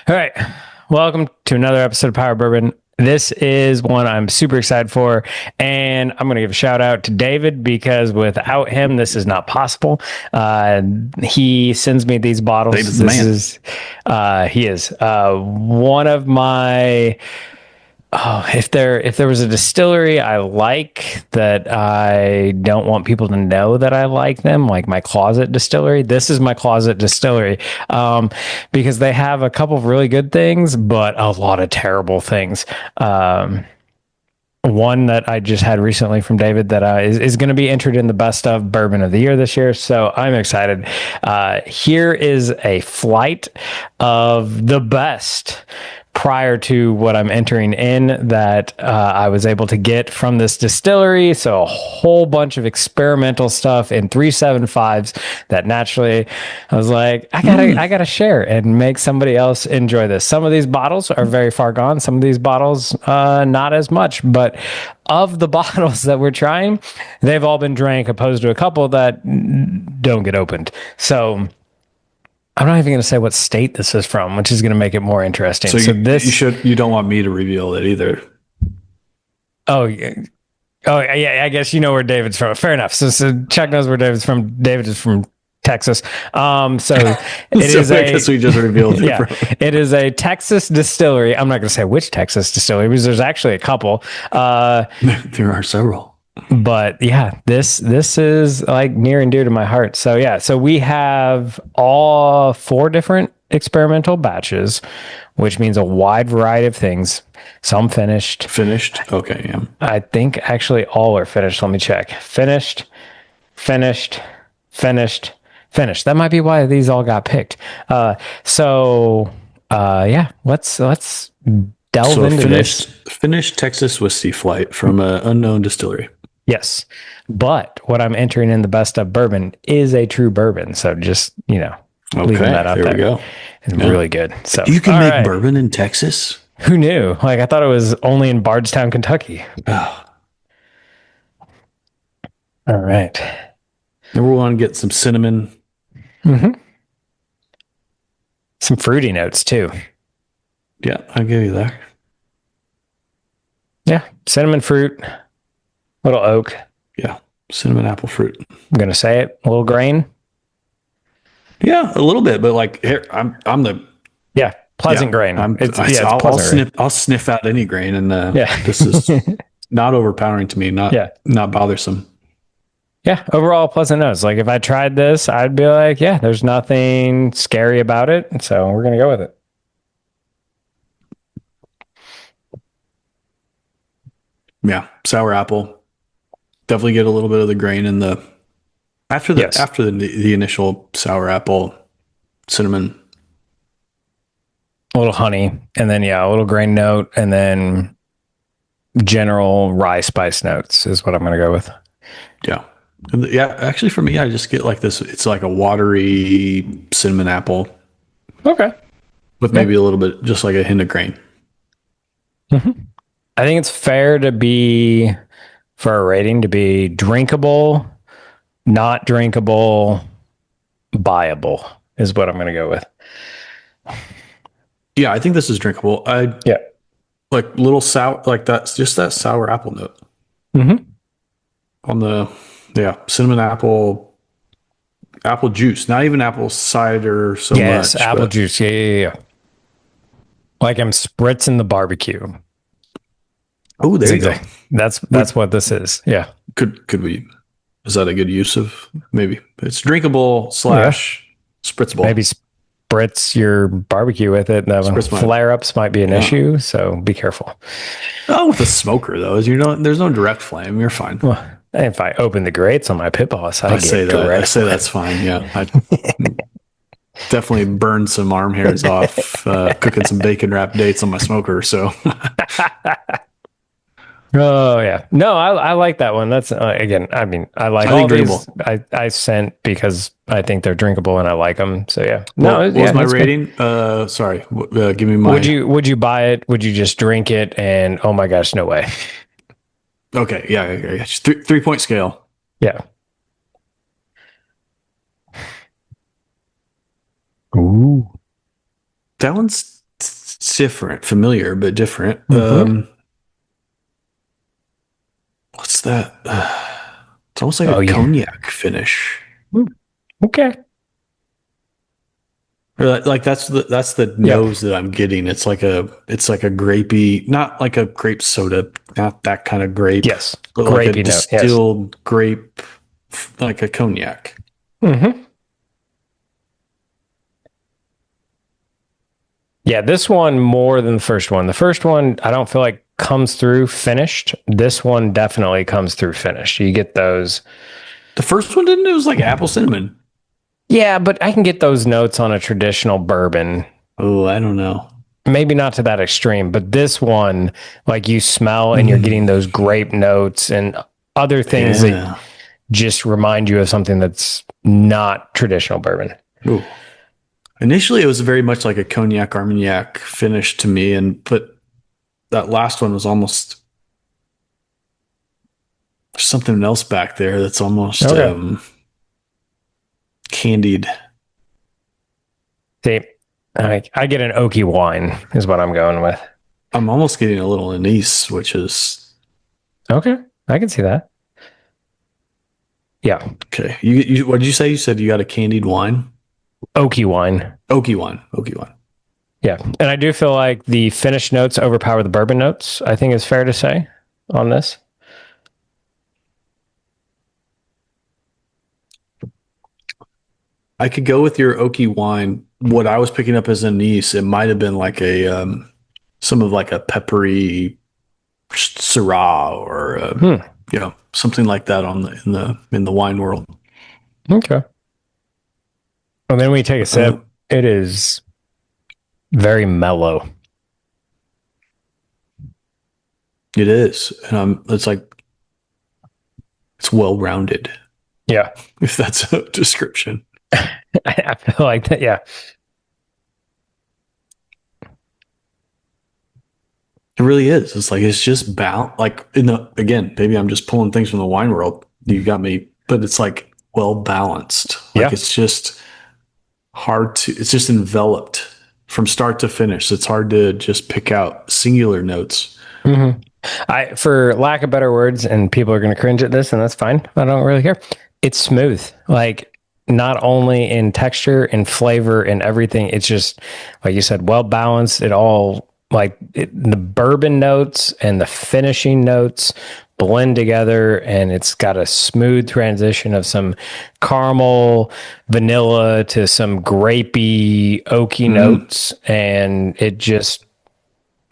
All right. Welcome to another episode of Power Bourbon. This is one I'm super excited for. And I'm going to give a shout out to David because without him, this is not possible. He sends me these bottles. David's the man. He is one of my. Oh, if there was a distillery I like that I don't want people to know that I like them, like my closet distillery, this is my closet distillery, because they have a couple of really good things, but a lot of terrible things. One that I just had recently from David that is going to be entered in the best of bourbon of the year this year. So I'm excited. Here is a flight of the best prior to what I'm entering in that I was able to get from this distillery. So a whole bunch of experimental stuff in 375s that naturally I was like, I gotta share and make somebody else enjoy this. Some of these bottles are very far gone. Some of these bottles, not as much, but of the bottles that we're trying, they've all been drank opposed to a couple that don't get opened. So I'm not even going to say what state this is from, which is going to make it more interesting. So So this, you don't want me to reveal it either. oh, yeah. Oh, yeah. I guess you know where David's from. Fair enough. So Chuck knows where David's from. David is from Texas. So it So is I guess we just revealed it. yeah, it is a Texas distillery. I'm not going to say which Texas distillery because there's actually a couple. There are several. But yeah, this is like near and dear to my heart. So yeah, so we have all four different experimental batches, which means a wide variety of things. Some finished. Finished? Okay, yeah. I think actually all are finished. Let me check. Finished, finished, finished, finished. That might be why these all got picked. Yeah, let's delve So into this. finished Texas whiskey flight from an unknown distillery. Yes. But what I'm entering in the best of bourbon is a true bourbon. So just, leaving Okay, that out there there. we go. It's really good. So You can all make right. bourbon in Texas? Who knew? Like I thought it was only in Bardstown, Kentucky. Oh, All right. and we want to get some cinnamon. Mm-hmm. Some fruity notes too. Yeah, I'll give you that. Yeah. Cinnamon fruit, little oak. Yeah, cinnamon apple fruit. I'm gonna say it. A little grain. Yeah, a little bit, but like here, I'm the Yeah. Pleasant yeah, grain. It's I'll pleasant. I'll sniff out any grain, and Yeah. this is not overpowering to me. Yeah. Not bothersome. Yeah, overall pleasant notes. Like if I tried this, I'd be like, yeah, there's nothing scary about it. So we're gonna go with it. Yeah, sour apple. Definitely get a little bit of the grain in the Yes. after the initial sour apple, cinnamon. A little honey, and then a little grain note, and then general rye spice notes is what I'm gonna go with. Yeah, yeah. Actually, for me, I just get like this. It's like a watery cinnamon apple Okay. with maybe a little bit, just like a hint of grain. I think it's fair to be for a rating to be drinkable, not drinkable, buyable is what I'm gonna go with. Yeah, I think this is drinkable. I Yeah. like little sour, like that's just that sour apple note Mm-hmm. on the cinnamon apple juice, not even apple cider so Yes, much. apple But juice. Yeah. Like I'm spritzing the barbecue. oh, there you go. Exactly. That's what this is. Yeah. Could we? Is that a good use of maybe? It's drinkable slash spritzable. Maybe spritz your barbecue with it. Spritz my- Flare ups might be an issue, so be careful. Oh, with a smoker though, as you know, there's no direct flame. You're fine. Well, if I open the grates on my pit boss, I say that. I direct say that's fine. Yeah, I definitely burned some arm hairs off cooking some bacon wrapped dates on my smoker. So Oh yeah, no, I like that one. That's again, I mean, I like I all think these. drinkable. I sent because I think they're drinkable and I like them. So yeah, what was my that's good. rating? Sorry, give me my. Would you buy it? Would you just drink it? And oh my gosh, no way. Okay, yeah. 3 point scale. Yeah. Ooh. That one's It's different, familiar, but different. Mm-hmm. What's that? It's almost like a Oh, yeah. cognac finish. Okay. Or like that's the Yeah. nose that I'm getting. It's like a grapey, not like a grape soda, not that kind of grape, Yes. but like a Grapey note. Yes. distilled grape, like a cognac. Mm-hmm. Yeah, this one more than the first one. The first one, I don't feel like comes through finished. This one definitely comes through finished. You get those. The first one didn't. It was like apple cinnamon. Yeah, but I can get those notes on a traditional bourbon. Oh, I don't know. Maybe not to that extreme, but this one, like you smell and you're getting those grape notes and other things that Yeah. just remind you of something that's not traditional bourbon. Ooh. Initially, it was very much like a cognac armagnac finish to me, but that last one was almost there's something else back there that's almost Okay. candied. See, I get an oaky wine is what I'm going with. I'm almost getting a little anise, which is Okay. I can see that. Yeah. okay. You what did you say? You said you got a candied wine, Oaky wine. oaky wine. Yeah. And I do feel like the finished notes overpower the bourbon notes, I think is fair to say on this. I could go with your oaky wine. What I was picking up as anise, it might have been like a some of like a peppery Syrah or something like that on the wine world. Okay. And then when you take a Uh, sip, it is very mellow. it is, and it's like it's well rounded, Yeah. if that's a description. I feel like that. Yeah. It really is. It's like it's just like again, maybe I'm just pulling things from the wine world. You got me, but it's like well balanced. Like Yeah. it's just it's just enveloped from start to finish. It's hard to just pick out singular notes. Mm-hmm. For lack of better words, and people are going to cringe at this, and that's fine. I don't really care. It's smooth. Like not only in texture and flavor and everything, it's just like you said, well balanced. It all the bourbon notes and the finishing notes blend together, and it's got a smooth transition of some caramel, vanilla to some grapey, oaky notes, and it just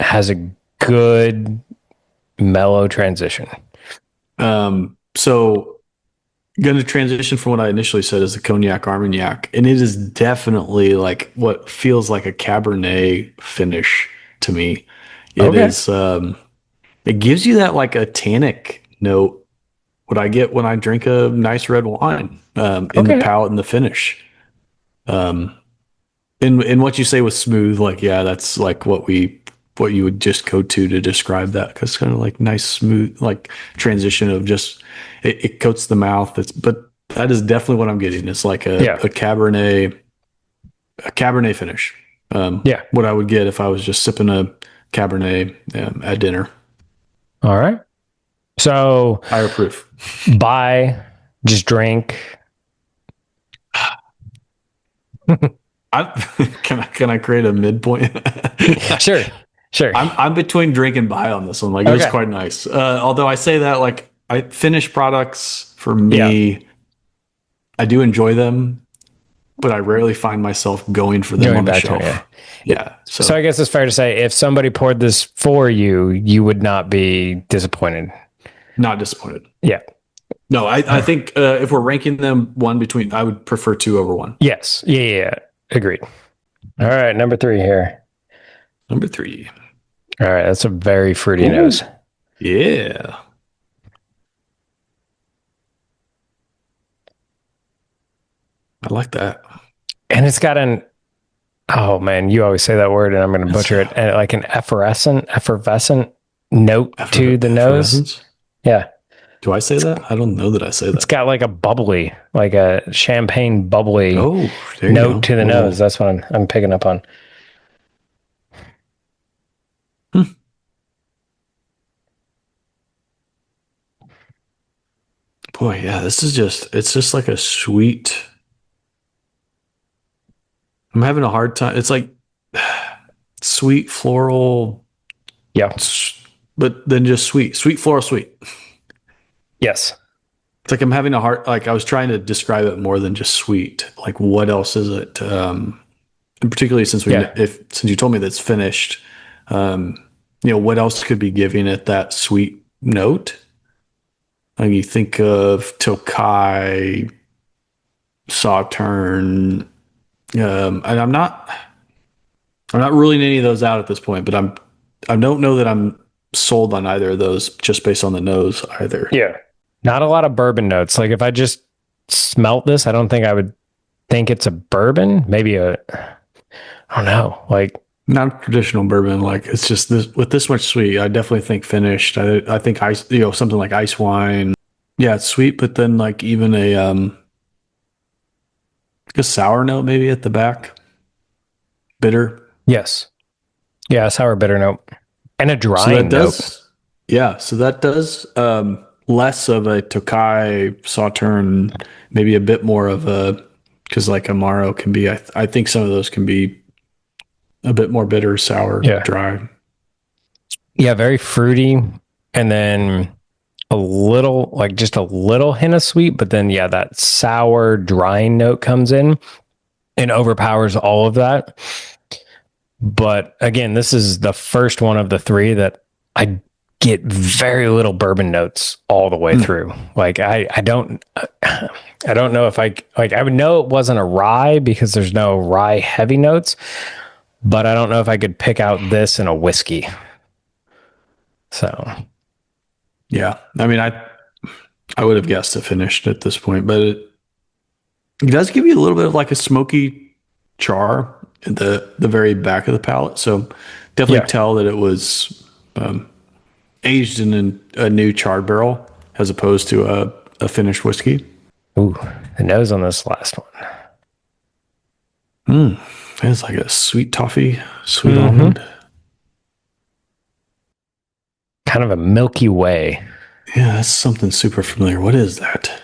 has a good mellow transition. So going to transition from what I initially said as a cognac armagnac, and it is definitely like what feels like a Cabernet finish to me. It Okay. is. It gives you that like a tannic note. What I get when I drink a nice red wine in the Okay. palate and the finish. Um, in what you say was smooth, like yeah, that's like what you would just go to describe that because kind of like nice smooth like transition of just it coats the mouth. But that is definitely what I'm getting. It's like Yeah. a Cabernet finish. Yeah. What I would get if I was just sipping a Cabernet at dinner. All right. So Higher proof. buy, just drink. I can I create a midpoint? Sure. Sure. I'm between drink and buy on this one. Like it was Okay. quite nice. Although I say that like I finished products for Yeah. me, I do enjoy them, but I rarely find myself going for them Going on the back to it, shelf. yeah. Yeah. So I guess it's fair to say if somebody poured this for you, you would not be disappointed. Not disappointed. Yeah. No, I think if we're ranking them one between, I would prefer two over one. Yes. Yeah. Yeah. Agreed. All right. Number 3 here. Number 3. All right. That's a very fruity Ooh. nose. Yeah. I like that. And it's got oh man, you always say that word and I'm going to butcher it. Like an effervescent note to the nose. Yeah. Do I say that? I don't know that I say that. It's got like a bubbly, like a champagne bubbly note to the nose. That's what I'm picking up on. Boy, yeah, this is just it's just like a sweet. I'm having a hard time. It's like sweet floral, Yeah. but then just sweet, sweet floral, sweet. Yes. It's like I'm having a hard like I was trying to describe it more than just sweet. Like what else is it? And particularly since Yeah. since you told me that's finished, um, what else could be giving it that sweet note? Like you think of Tokai, Sautern, and I'm not ruling any of those out at this point, but I don't know that I'm sold on either of those just based on the nose either. Yeah. Not a lot of bourbon notes. Like if I just smelt this, I don't think I would think it's a bourbon. Maybe I don't know. Like, Not traditional bourbon, like it's just this with this much sweet. I definitely think finished. I think ice, something like ice wine. Yeah, it's sweet, but then like even a sour note maybe at the back, bitter. yes. Yeah, sour bitter note. And a So that drying note. does, yeah. So that does less of a Tokai Sautern, maybe a bit more of a because like Amaro can be. I think some of those can be a bit more bitter, sour, Yeah. dry. Yeah, very fruity. And then a little, like just a little hint of sweet, but then yeah, that sour drying note comes in and overpowers all of that. But again, this is the first one of the three that I get very little bourbon notes all the way Mm. through. Like I don't know if I would know it wasn't a rye because there's no rye heavy notes, but I don't know if I could pick out this in a whiskey. So Yeah, I mean, I would have guessed it finished at this point, but it does give you a little bit of like a smoky char at the very back of the palate. So definitely yeah. tell that it was aged in a new charred barrel as opposed to a finished whiskey. Ooh, the nose on this last one. It's like a sweet toffee, sweet Mm-hmm. almond. Kind of a Milky Way. Yeah, that's something super familiar. What is that?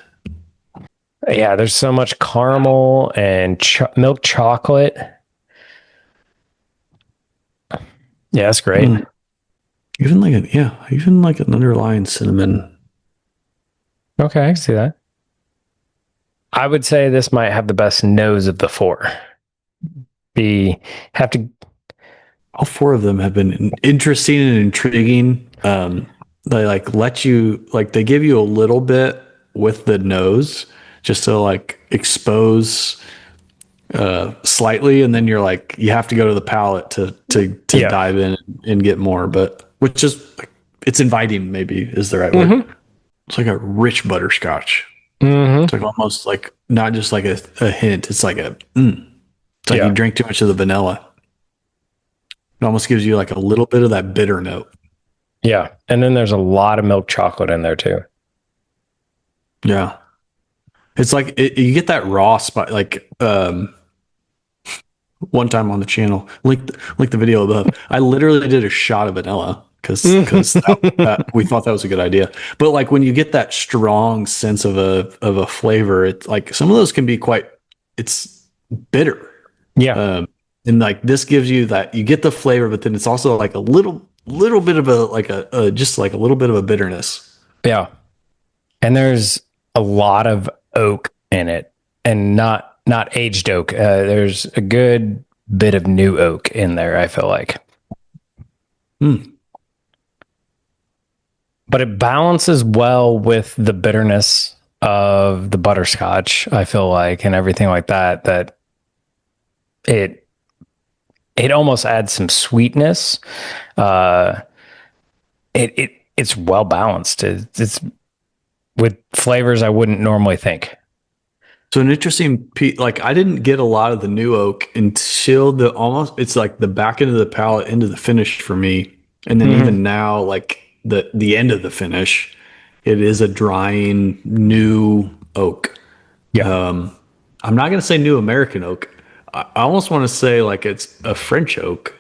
Yeah, there's so much caramel and milk chocolate. Yeah, that's great. Mm. Even like an underlying cinnamon. Okay, I can see that. I would say this might have the best nose of the four. Be have to All four of them have been interesting and intriguing. They like let you like they give you a little bit with the nose just to like expose slightly, and then you're like you have to go to the palate to yeah. dive in and get more. But which is like, it's inviting, maybe is the right word. Mm-hmm. It's like a rich butterscotch. Mm-hmm. It's like almost like not just like a hint. It's like it's like you Yeah. drink too much of the vanilla. It almost gives you like a little bit of that bitter note. Yeah. And then there's a lot of milk chocolate in there too. Yeah. It's like you get that raw spot, like one time on the channel, like the video above. I literally did a shot of vanilla because we thought that was a good idea. But like when you get that strong sense of a flavor, it's like some of those can be quite. It's bitter, Yeah. and like this gives you that you get the flavor, but then it's also like a little bit of a just like a little bit of a bitterness. Yeah. And there's a lot of oak in it and not aged oak. There's a good bit of new oak in there, I feel like. Hmm. But it balances well with the bitterness of the butterscotch, I feel like, and everything like that, that it almost adds some sweetness. Uh it's well balanced. It's with flavors I wouldn't normally think. So an interesting piece, like I didn't get a lot of the new oak until the almost it's like the back end of the palate into the finish for me. And then Mm-hmm. even now, like the end of the finish, it is a drying new oak. Yeah. I'm not gonna say new American oak. I almost want to say like it's a French oak.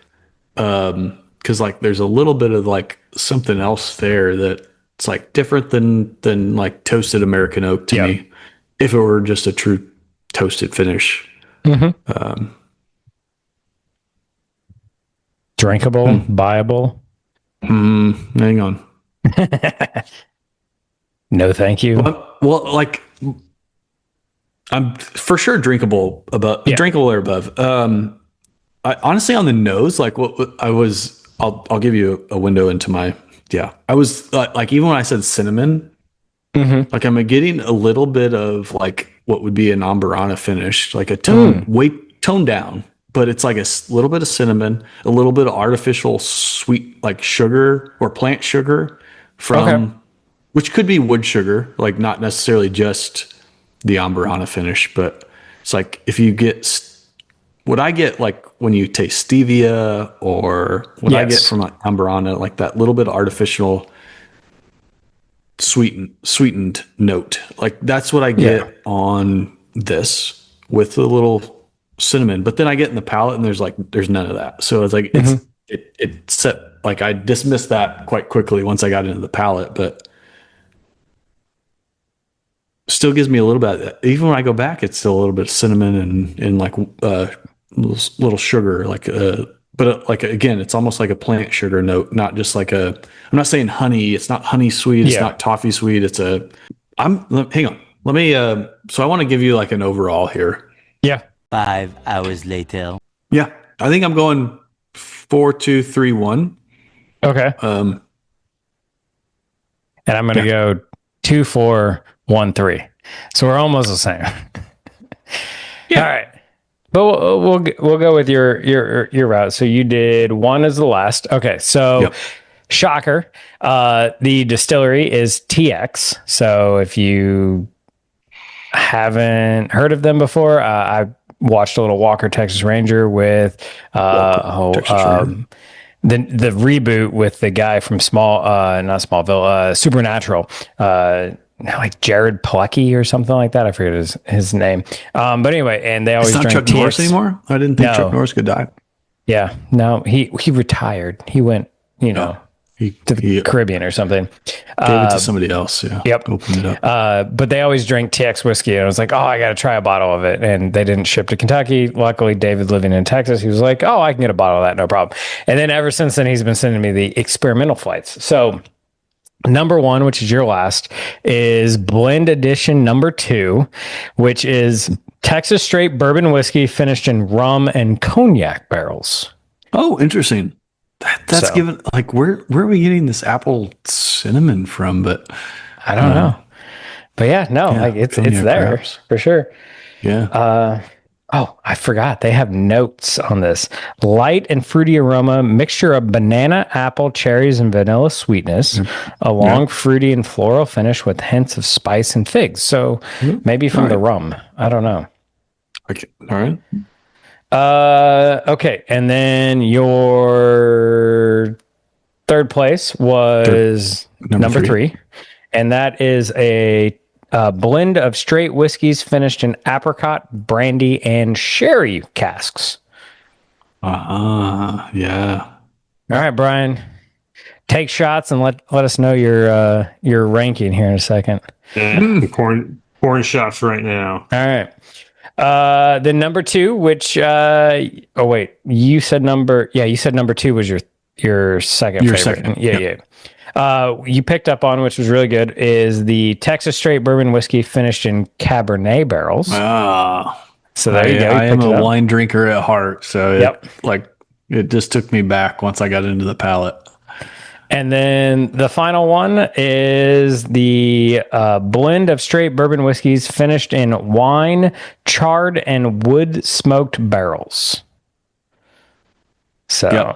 Because like there's a little bit of like something else there that It's like different than like toasted American oak to Yep. me. If it were just a true toasted finish. Mm-hmm. Um, Drinkable, hmm, buyable. hang on. No, thank you. Well, like I'm for sure Yeah. drinkable or above. I honestly on the nose, like what I was, I'll give you a window into my, yeah. I was like, even when I said cinnamon, Mm-hmm. like I'm getting a little bit of like what would be an amburana finish, like a Mm. tone down, but it's like a little bit of cinnamon, a little bit of artificial sweet, like sugar or plant sugar Okay. from, which could be wood sugar, like not necessarily just the amburana finish, but it's like if you get what I get like when you taste stevia or what I get Yes. from like amburana, like that little bit of artificial sweetened note. Like that's what I Yeah. get on this with a little cinnamon. But then I get in the palate and there's none of that. So it's like Mm-hmm. it set like I dismissed that quite quickly once I got into the palate, but still gives me a little bit. Even when I go back, it's still a little bit of cinnamon and like little sugar, like but like again, it's almost like a plant sugar note, not just like a. I'm not saying honey. It's not honey sweet. It's Yeah. not toffee sweet. It's a. Hang on. Let me. So I want to give you like an overall here. Yeah. 5 hours later. Yeah, I think I'm going 4-2-3-1. Okay. Um, And I'm going to yeah. go 2-4-1-3. So we're almost the same. Yeah. All right. But we'll go with your route. So you did one as the last. Okay. So Yep. shocker. The distillery is TX. So if you haven't heard of them before, I watched a little Walker Texas Ranger with Texas Ranger. the reboot with the guy from not Smallville, Supernatural, like Jared Plecki or something like that. I forget his name. But anyway, and they always It's not drink Chuck Norris TX. anymore. I didn't think No. Chuck Norris could die. Yeah, no, he retired. He went, No, he to the gave Caribbean or something. it to somebody else. Yeah. Yep. Opened it up. But they always drink TX whiskey. And I was like, oh, I got to try a bottle of it. And they didn't ship to Kentucky. Luckily, David living in Texas, he was like, oh, I can get a bottle of that. No problem. And then ever since then, he's been sending me the experimental flights. So number one, which is your last, is blend edition number 2, which is Texas straight bourbon whiskey finished in rum and cognac barrels. Oh, interesting. That's So- given like where are we getting this apple cinnamon from? But I don't know. But yeah, no, like it's cognac there perhaps. for sure. Yeah. Oh, I forgot. They have notes on this. Light and fruity aroma, mixture of banana, apple, cherries, and vanilla sweetness, a long fruity and floral finish with hints of spice and figs. So maybe from the rum. I don't know. Okay. All right. Okay. And then your third place was number three. And that is a blend of straight whiskeys finished in apricot, brandy, and sherry casks. Yeah. All right, Brian, take shots and let us know your ranking here in a second. I'm pouring shots right now. All right. The number 2, which oh wait, you said number 2 was your second Your favorite. second. Yeah. You picked up on, which was really good, is the Texas straight bourbon whiskey finished in Cabernet barrels. So there you go. I am a wine drinker at heart, so it just took me back once I got into the palate. And then the final one is the blend of straight bourbon whiskeys finished in wine, charred, and wood smoked barrels. So,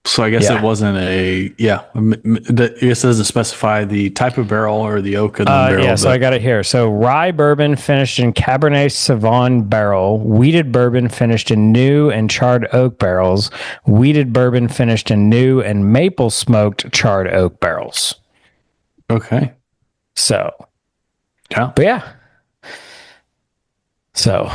So I guess it wasn't I guess it doesn't specify the type of barrel or the oak of the barrel. Yeah, so I got it here. So rye bourbon finished in Cabernet Sauvignon barrel, wheated bourbon finished in new and charred oak barrels, wheated bourbon finished in new and maple smoked charred oak barrels. Okay. So, Yeah. but yeah. So